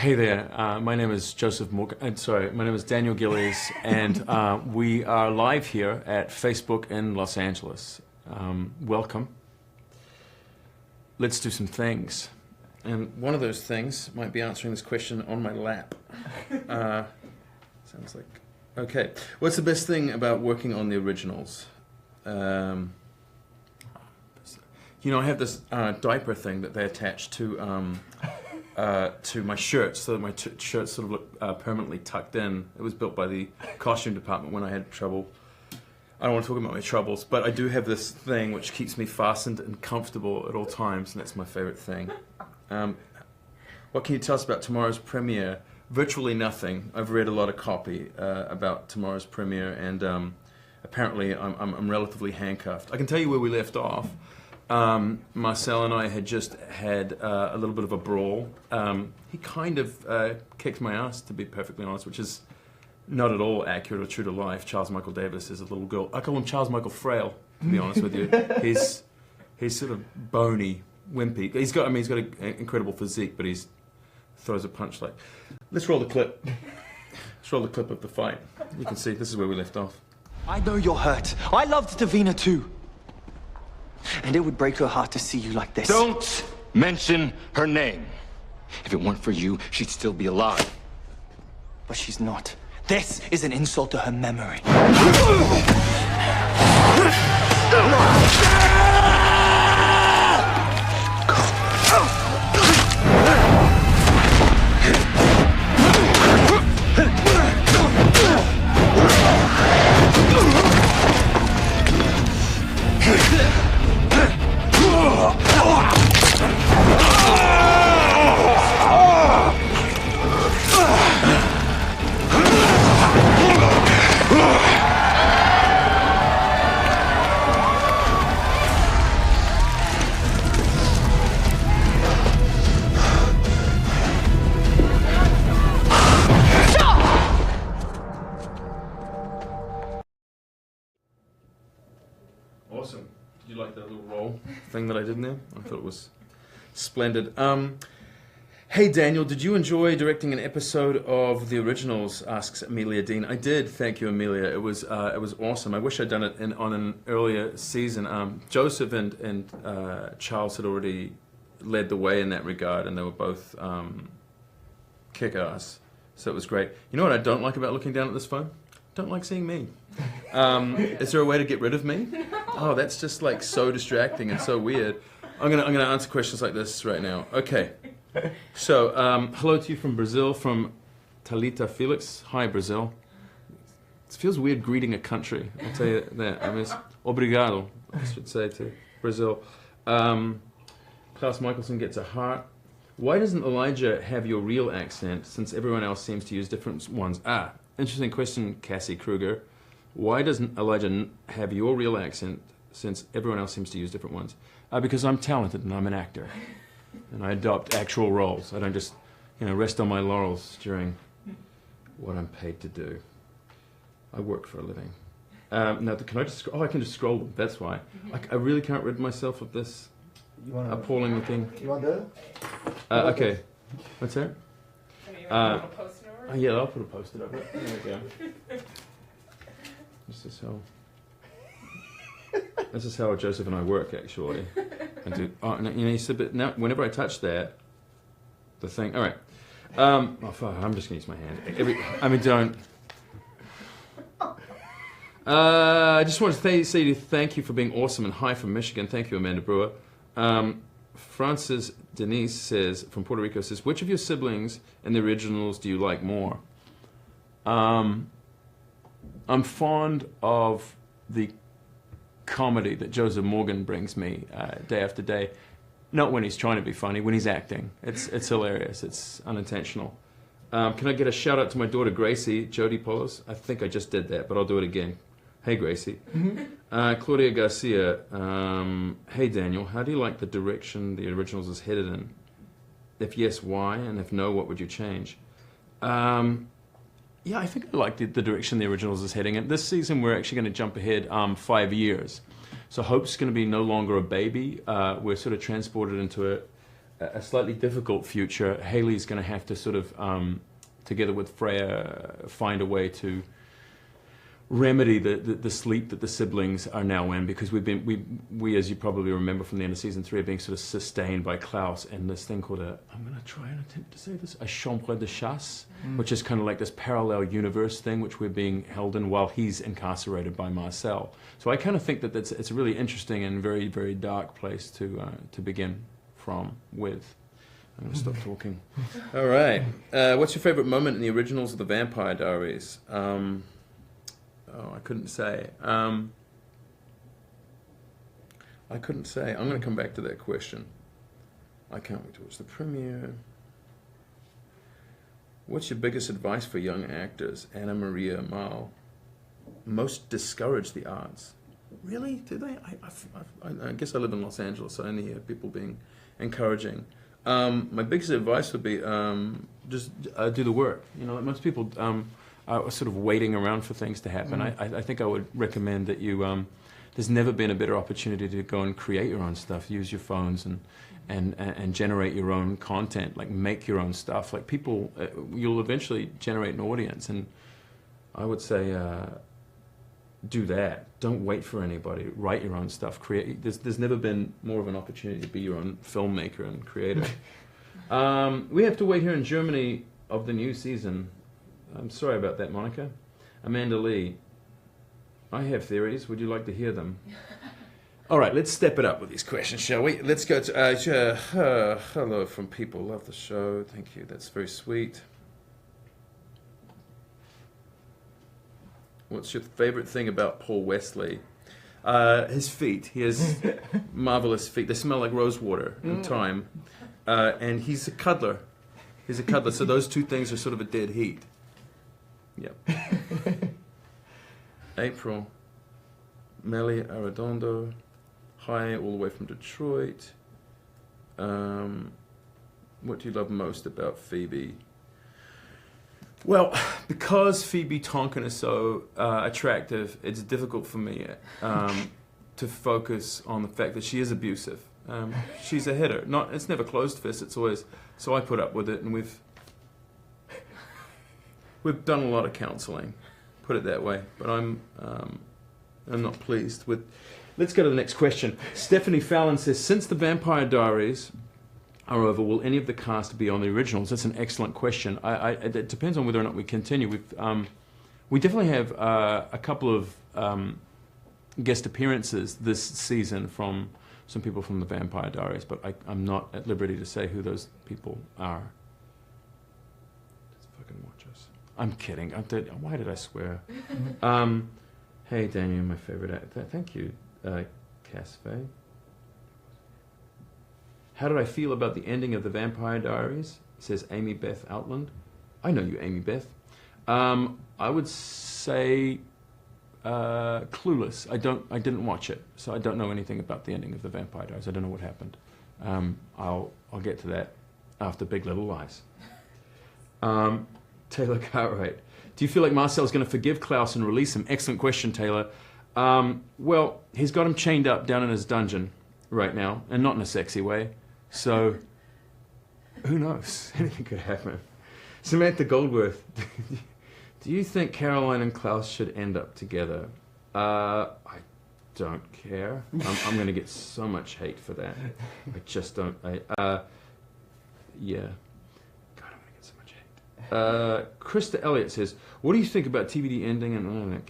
Hey there, my name is my name is Daniel Gillies, and we are live here at Facebook in Los Angeles. Welcome. Let's do some things. And one of those things might be answering this question on my lap. Sounds like... Okay. What's the best thing about working on the originals? You know, I have this diaper thing that they attach to my shirts, so that my shirts sort of look permanently tucked in. It was built by the costume department when I had trouble. I don't want to talk about my troubles, but I do have this thing which keeps me fastened and comfortable at all times, and that's my favorite thing. What can you tell us about tomorrow's premiere? Virtually nothing. I've read a lot of copy about tomorrow's premiere, and apparently I'm relatively handcuffed. I can tell you where we left off. Marcel and I had just had a little bit of a brawl. He kind of kicked my ass, to be perfectly honest, which is not at all accurate or true to life. Charles Michael Davis is a little girl. I call him Charles Michael Frail, to be honest with you. He's sort of bony, wimpy. He's got an incredible physique, but he throws a punch like. Let's roll the clip. Let's roll the clip of the fight. You can see this is where we left off. I know you're hurt. I loved Davina too. And it would break her heart to see you like this. Don't mention her name. If it weren't for you, she'd still be alive. But she's not. This is an insult to her memory. Awesome. Did you like that little roll thing that I did in there? I thought it was splendid. Hey Daniel, did you enjoy directing an episode of The Originals? Asks Amelia Dean. I did, thank you, Amelia. It was awesome. I wish I'd done it on an earlier season. Joseph and Charles had already led the way in that regard, and they were both kick-ass. So it was great. You know what I don't like about looking down at this phone? Don't like seeing me. Is there a way to get rid of me? Oh, that's just like so distracting and so weird. I'm gonna answer questions like this right now. Okay. So, hello to you from Brazil, from Talita Felix. Hi, Brazil. It feels weird greeting a country, I'll tell you that. I mean, it's obrigado, I should say, to Brazil. Klaus Michelson gets a heart. Why doesn't Elijah have your real accent, since everyone else seems to use different ones? Interesting question, Cassie Kruger. Why doesn't Elijah have your real accent, since everyone else seems to use different ones? Because I'm talented and I'm an actor. And I adopt actual roles. I don't just, rest on my laurels during what I'm paid to do. I work for a living. Now, can I just? I can just scroll them. That's why. I really can't rid myself of this appalling looking. You want to? Okay. What's that? You want to put a post-it over? Yeah, I'll put a post-it over. There we go. This is how Joseph and I work, actually. And you said, but now, whenever I touch that, the thing. All right. I'm just gonna use my hand. Don't. I just wanted to say thank you for being awesome, and hi from Michigan. Thank you, Amanda Brewer. Francis Denise says, from Puerto Rico, says, which of your siblings in the originals do you like more? I'm fond of the comedy that Joseph Morgan brings me day after day. Not when he's trying to be funny, when he's acting. It's hilarious. It's unintentional. Can I get a shout out to my daughter Gracie, Jodie Polos? I think I just did that, but I'll do it again. Hey Gracie. Claudia Garcia. Hey Daniel, how do you like the direction the originals is headed in? If yes, why? And if no, what would you change? Yeah, I think I like the direction the originals is heading in. This season, we're actually going to jump ahead 5 years. So Hope's going to be no longer a baby. We're sort of transported into a slightly difficult future. Haley's going to have to sort of, together with Freya, find a way to remedy the sleep that the siblings are now in, because we as you probably remember from the end of season 3, are being sort of sustained by Klaus and this thing called I'm going to try and attempt to say this, a chambre de chasse, which is kind of like this parallel universe thing which we're being held in while he's incarcerated by Marcel. So I kind of think that it's a really interesting and very, very dark place to begin with. I'm going to stop talking. All right. What's your favorite moment in the originals of the Vampire Diaries? I couldn't say. I couldn't say. I'm going to come back to that question. I can't wait to watch the premiere. What's your biggest advice for young actors? Anna Maria Mal. Most discourage the arts. Really? Do they? I guess I live in Los Angeles, so I only hear people being encouraging. My biggest advice would be just do the work. You know, like most people are sort of waiting around for things to happen. I think I would recommend that you. There's never been a better opportunity to go and create your own stuff. Use your phones and generate your own content. Like make your own stuff. Like people, you'll eventually generate an audience. And I would say do that. Don't wait for anybody. Write your own stuff. Create. There's never been more of an opportunity to be your own filmmaker and creator. We have to wait here in Germany of the new season. I'm sorry about that, Monica. Amanda Lee. I have theories. Would you like to hear them? All right, let's step it up with these questions, shall we? Let's go to hello from people. Love the show. Thank you. That's very sweet. What's your favorite thing about Paul Wesley? His feet. He has marvelous feet. They smell like rose water and thyme. And he's a cuddler. He's a cuddler. So those two things are sort of a dead heat. Yep. April. Melly Arredondo. Hi, all the way from Detroit. What do you love most about Phoebe? Well, because Phoebe Tonkin is so attractive, it's difficult for me to focus on the fact that she is abusive. She's a hitter. It's never closed fist. It's always so. I put up with it, and we've done a lot of counselling, put it that way. But I'm not pleased with. Let's go to the next question. Stephanie Fallon says, since the Vampire Diaries are over, will any of the cast be on the originals? That's an excellent question. It depends on whether or not we continue. We definitely have a couple of guest appearances this season from some people from the Vampire Diaries, but I'm not at liberty to say who those people are. Just fucking watch us. I'm kidding. Why did I swear? Hey, Daniel, my favorite actor. Thank you, Casfay. How did I feel about the ending of the Vampire Diaries? Says Amy Beth Outland. I know you, Amy Beth. I would say clueless. I didn't watch it, so I don't know anything about the ending of the Vampire Diaries. I don't know what happened. I'll get to that after Big Little Lies. Taylor Cartwright. Do you feel like Marcel's going to forgive Klaus and release him? Excellent question, Taylor. Well, he's got him chained up down in his dungeon right now, and not in a sexy way. So, who knows? Anything could happen. Samantha Goldworth. Do you think Caroline and Klaus should end up together? I don't care. I'm going to get so much hate for that. I just don't. Yeah. God, I'm going to get so much hate. Krista Elliott says, what do you think about TVD ending? And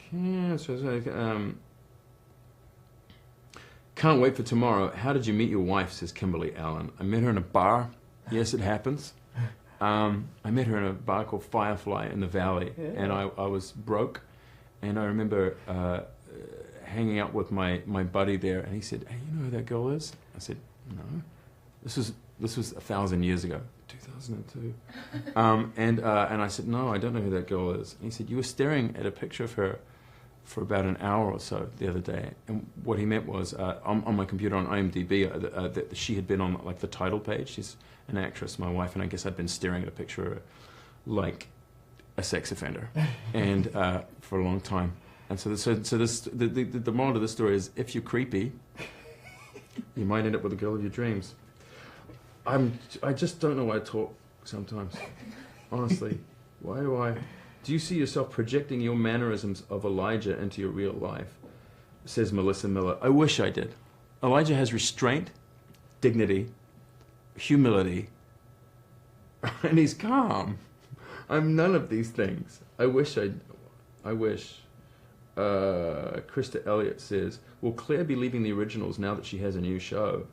can't wait for tomorrow. How did you meet your wife? Says Kimberly Allen. I met her in a bar. Yes, it happens. I met her in a bar called Firefly in the Valley, and I was broke, and I remember hanging out with my buddy there, and he said, "Hey, you know who that girl is?" I said, "No." This was 1,000 years ago, 2002, and I said, "No, I don't know who that girl is." And he said, "You were staring at a picture of her for about an hour or so the other day," and what he meant was on my computer on IMDb that she had been on like the title page. She's an actress, my wife, and I guess I'd been staring at a picture of her like a sex offender, and for a long time. And so the moral of this story is, if you're creepy, you might end up with the girl of your dreams. I just don't know why I talk sometimes. Honestly, why do I? Do you see yourself projecting your mannerisms of Elijah into your real life? Says Melissa Miller. I wish I did. Elijah has restraint, dignity, humility, and he's calm. I'm none of these things. I wish. Krista Elliott says, will Claire be leaving the originals now that she has a new show?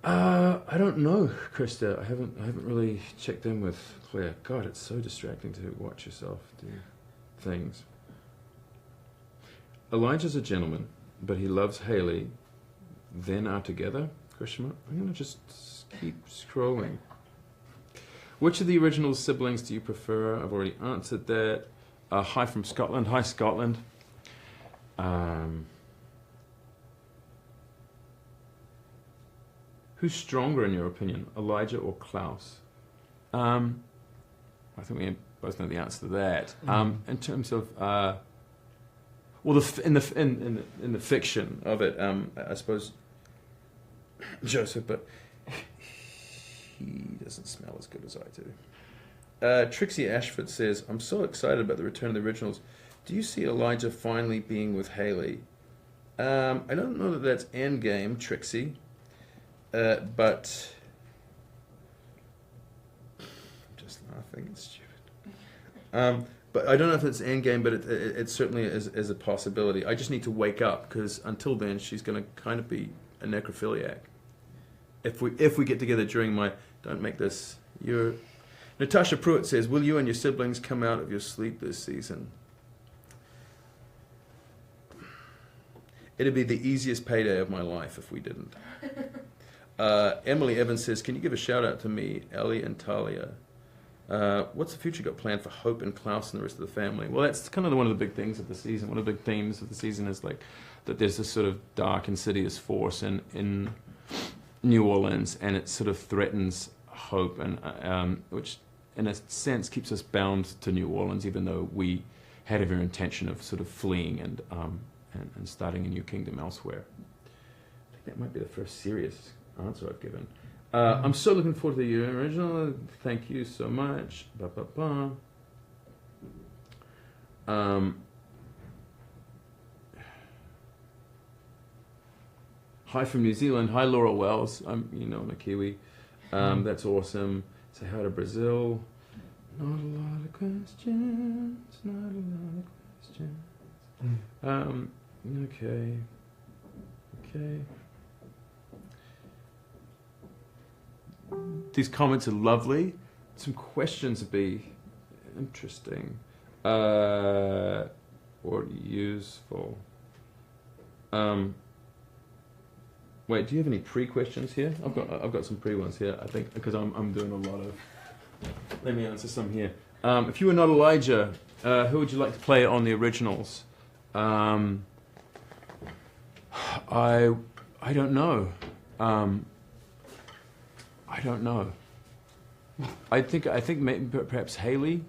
I don't know, Krista. I haven't really checked in with Claire. God, it's so distracting to watch yourself do things. Elijah's a gentleman, but he loves Haley. Then are together? Question mark. I'm gonna just keep scrolling. Which of the original siblings do you prefer? I've already answered that. Hi from Scotland. Hi, Scotland. Who's stronger in your opinion, Elijah or Klaus? I think we both know the answer to that. In terms of, in the fiction of it, I suppose Joseph, but he doesn't smell as good as I do. Trixie Ashford says, I'm so excited about the return of the originals. Do you see Elijah finally being with Haley? I don't know that that's endgame, Trixie. But I'm just laughing, it's stupid. But I don't know if it's endgame, but it certainly is a possibility. I just need to wake up, because until then she's going to kind of be a necrophiliac. If we get together during my don't make this your Natasha Pruitt says, will you and your siblings come out of your sleep this season? It'd be the easiest payday of my life if we didn't. Emily Evans says, can you give a shout out to me, Ellie and Talia? What's the future got planned for Hope and Klaus and the rest of the family? Well, that's kind of one of the big things of the season. One of the big themes of the season is like that there's this sort of dark, insidious force in New Orleans, and it sort of threatens Hope, and which in a sense keeps us bound to New Orleans, even though we had every intention of sort of fleeing and starting a new kingdom elsewhere. I think that might be the first serious answer I've given. I'm so looking forward to the original. Thank you so much. Ba, ba, ba. Hi from New Zealand. Hi Laura Wells. I'm a Kiwi. That's awesome. Say hi to Brazil. Not a lot of questions. Not a lot of questions. Okay. These comments are lovely. Some questions would be interesting or useful. Wait, do you have any pre-questions here? I've got some pre-ones here, I think, because I'm doing a lot of. Let me answer some here. If you were not Elijah, who would you like to play on the originals? I don't know. I don't know. I think maybe perhaps Haley,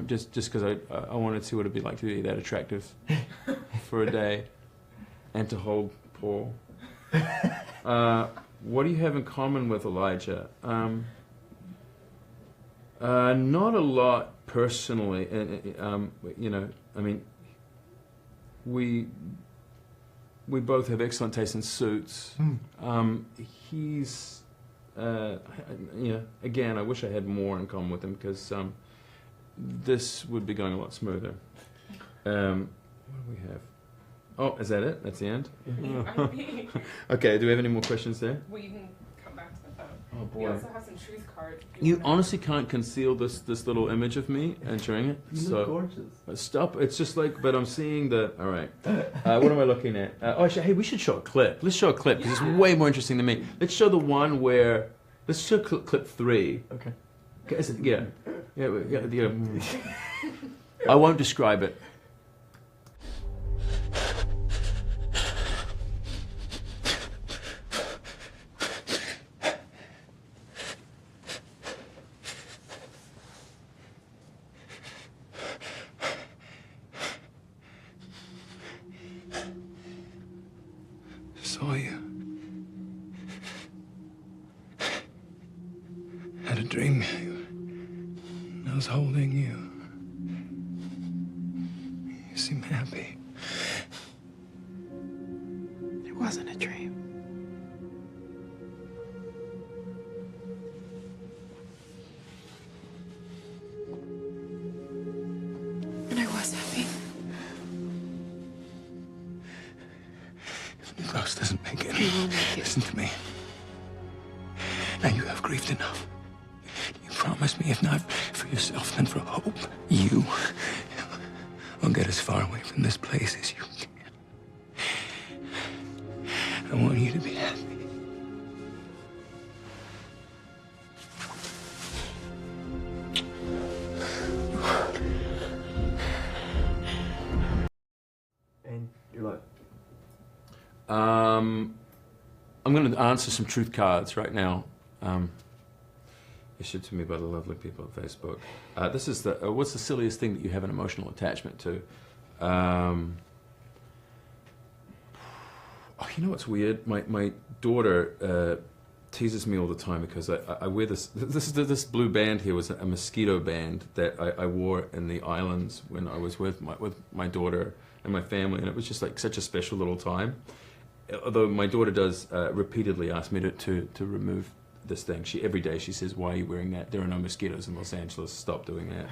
just because I wanted to see what it'd be like to be that attractive for a day, and to hold Paul. What do you have in common with Elijah? Not a lot personally. I mean, we both have excellent taste in suits. He's. Again, I wish I had more in common with him, because this would be going a lot smoother. What do we have? Oh, is that it? That's the end? Okay, do we have any more questions there? Well, you can come back to the phone. Oh, boy. We also have some truth cards. You honestly can't conceal this little image of me entering it. You look gorgeous. Stop. It's just like, but I'm seeing the. All right. What am I looking at? Actually, hey, we should show a clip. Let's show a clip, because it's way more interesting than me. Let's show the one where. Let's show clip 3. Okay. Yeah. I won't describe it. Saw you. had a dream. I was holding you. You seem happy. It wasn't a dream. And I was happy. Klaus doesn't make it. He won't make it. Listen to me. Now you have grieved enough. You promised me, if not for yourself, then for hope, you will get as far away from this place as you can. I want you to be happy. And you're like, I'm going to answer some truth cards right now. Issued to me by the lovely people at Facebook. This is the what's the silliest thing that you have an emotional attachment to? Oh, you know what's weird? My daughter teases me all the time because I wear this blue band here was a mosquito band that I wore in the islands when I was with my daughter and my family, and it was just like such a special little time. Although my daughter does repeatedly ask me to remove this thing. Every day she says, "Why are you wearing that? There are no mosquitoes in Los Angeles. Stop doing that."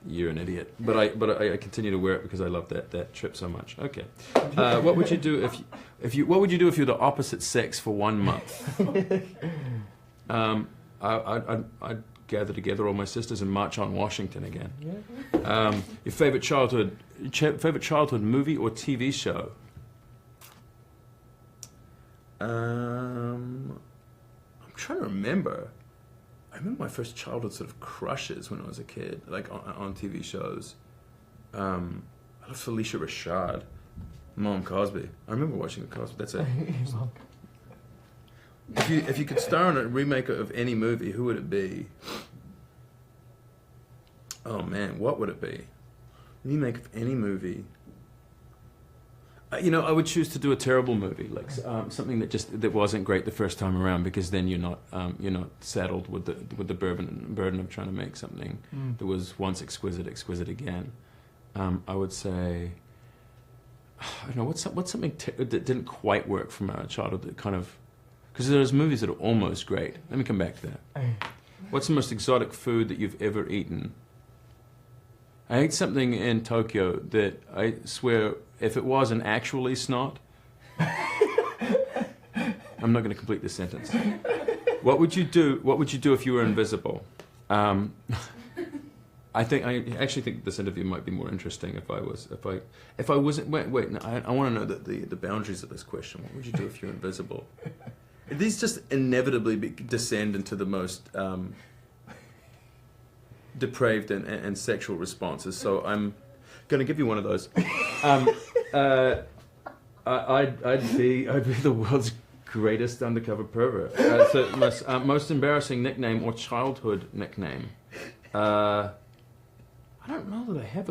You're an idiot. But I continue to wear it because I love that trip so much. Okay. What would you do if you what would you do if you're the opposite sex for 1 month? I'd gather together all my sisters and march on Washington again. Your favorite childhood movie or TV show? I'm trying to remember. I remember my first childhood sort of crushes when I was a kid, like on TV shows. I love Felicia Rashad, Mom Cosby. I remember watching the Cosby. That's it. If you could star in a remake of any movie, who would it be? Oh man, what would it be? Remake of any movie. You know, I would choose to do a terrible movie, like something that wasn't great the first time around, because then you're not saddled with the burden of trying to make something that was once exquisite again. I would say, I don't know, what's something that didn't quite work from our childhood that kind of, because there's movies that are almost great. Let me come back to that. What's the most exotic food that you've ever eaten? I ate something in Tokyo that I swear, if it wasn't actually snot, I'm not going to complete this sentence. What would you do? What would you do if you were invisible? I actually think this interview might be more interesting if I wasn't. Wait. No, I want to know the boundaries of this question. What would you do if you're invisible? These just inevitably descend into the most depraved and sexual responses. So I'm going to give you one of those. I'd be the world's greatest undercover pervert. So most embarrassing nickname or childhood nickname. I don't know that I have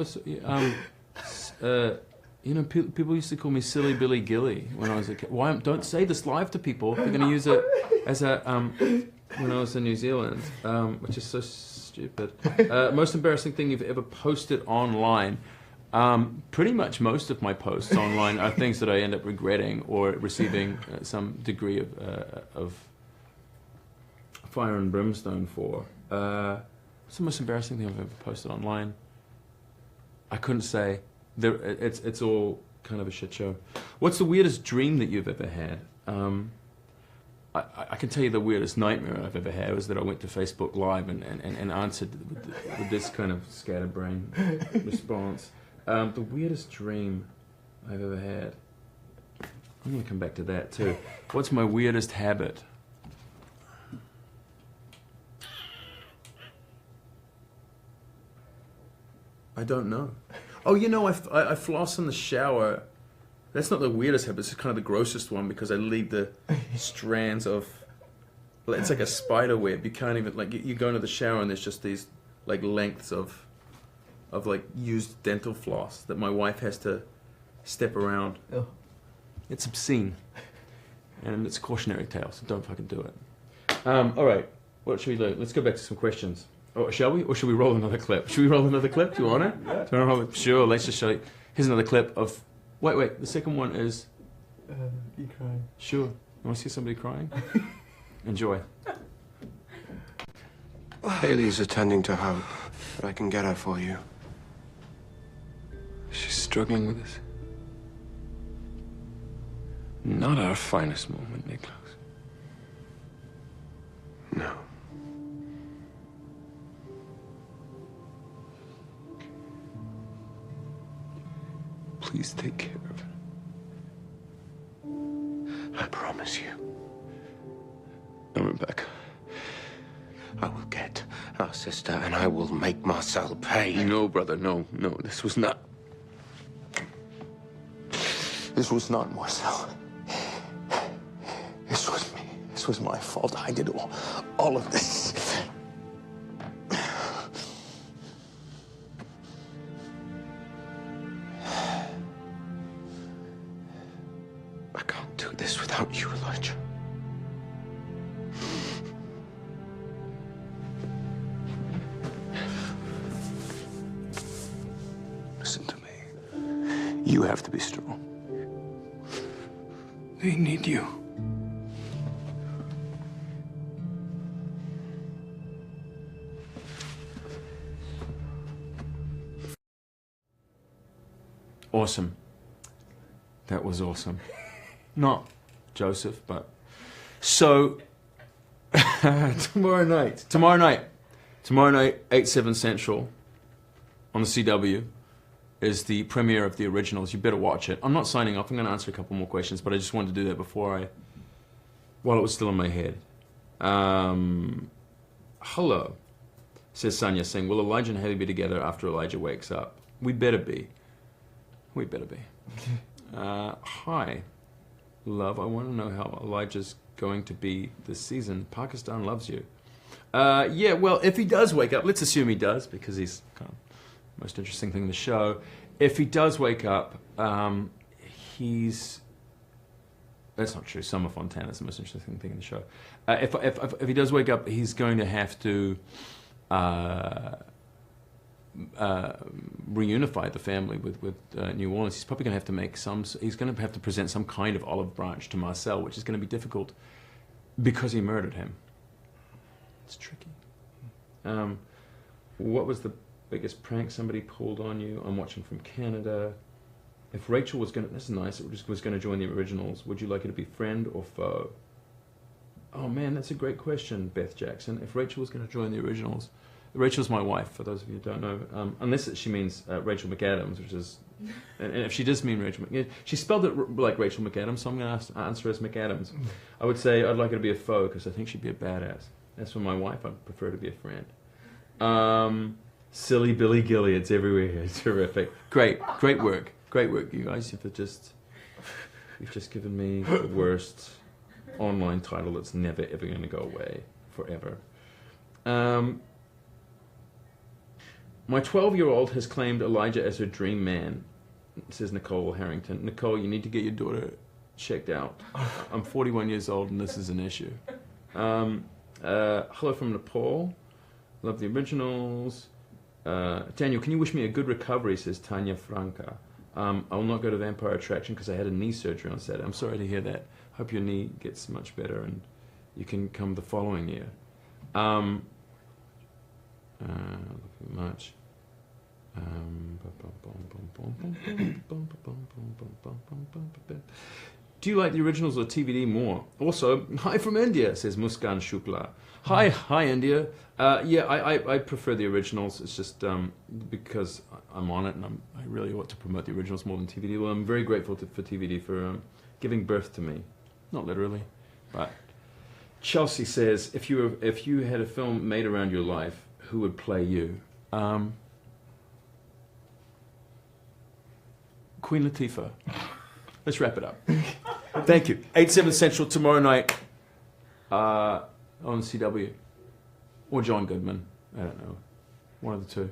people used to call me Silly Billy Gilly when I was a kid. Why? Don't say this live to people. They're going to use it as a when I was in New Zealand, which is so stupid. Most embarrassing thing you've ever posted online. Pretty much most of my posts online are things that I end up regretting or receiving some degree of fire and brimstone for. What's the most embarrassing thing I've ever posted online? I couldn't say. It's all kind of a shit show. What's the weirdest dream that you've ever had? I can tell you the weirdest nightmare I've ever had was that I went to Facebook Live and answered with this kind of scatterbrain response. The weirdest dream I've ever had. I'm going to come back to that too. What's my weirdest habit? I don't know. Oh, you know, I floss in the shower. That's not the weirdest habit. It's kind of the grossest one because I leave the strands of. It's like a spider web. You can't even you go into the shower and there's just these like lengths of like used dental floss that my wife has to step around. Oh. It's obscene, and it's a cautionary tale. So don't fucking do it. All right. What should we do? Let's go back to some questions. Oh, shall we? Or should we roll another clip? Should we roll another clip? Do you want it? Yeah. Do you want to roll it? Sure, let's just show you. Here's another clip of... Wait, the second one is... You crying. Sure. You want to see somebody crying? Enjoy. Haley's attending to Hope, but I can get her for you. She's struggling with this. Not our finest moment, Nicholas. No. Please take care of her. I promise you. And Rebecca. I will get our sister and I will make Marcel pay. No, brother, no. This was not... This was not Marcel. This was me. This was my fault. I did all of this. I can't do this without you, Elijah. Listen to me. You have to be strong. They need you. Awesome. That was awesome. Not Joseph, but... So, tomorrow night, 8/7 Central, on the CW, is the premiere of the originals. You better watch it. I'm not signing off. I'm going to answer a couple more questions, but I just wanted to do that while it was still in my head. Hello, says Sanya Singh. Will Elijah and Haley be together after Elijah wakes up? We better be. We better be. Hi, love. I want to know how Elijah's going to be this season. Pakistan loves you. Yeah, well, if he does wake up, let's assume he does, because he's kind of the most interesting thing in the show. If he does wake up, he's... That's not true. Summer Fontana is the most interesting thing in the show. If he does wake up, he's going to have to reunify the family with New Orleans. He's probably going to have to make he's going to have to present some kind of olive branch to Marcel, which is going to be difficult because he murdered him. It's tricky. What was the biggest prank somebody pulled on you? I'm watching from Canada. If Rachel was going to, this is nice, was going to join the originals, would you like her to be friend or foe? Oh man, that's a great question, Beth Jackson. If Rachel was going to join the originals, Rachel's my wife, for those of you who don't know, unless she means Rachel McAdams, which is, and if she does mean Rachel McAdams, she spelled it like Rachel McAdams, so I'm going to answer as McAdams. I would say I'd like her to be a foe, because I think she'd be a badass. As for my wife, I'd prefer to be a friend. Silly Billy Gilly, it's everywhere. It's terrific. Great work. Great work, you guys. You've just given me the worst online title that's never ever going to go away forever. My 12-year-old has claimed Elijah as her dream man, says Nicole Harrington. Nicole, you need to get your daughter checked out. I'm 41 years old and this is an issue. Hello from Nepal. Love the originals. Daniel, can you wish me a good recovery, says Tanya Franca. I will not go to Vampire Attraction because I had a knee surgery on Saturday. I'm sorry to hear that. Hope your knee gets much better and you can come the following year. Much. Do you like the originals or TVD more? Also, hi from India, says Muskan Shukla. Hi India. Yeah, I prefer the originals. It's just because I'm on it and I really ought to promote the originals more than TVD. Well, I'm very grateful for TVD for giving birth to me. Not literally, but Chelsea says, if you had a film made around your life, who would play you? Queen Latifah. Let's wrap it up. Thank you. 8/7 Central tomorrow night on CW. Or John Goodman. I don't know. One of the two.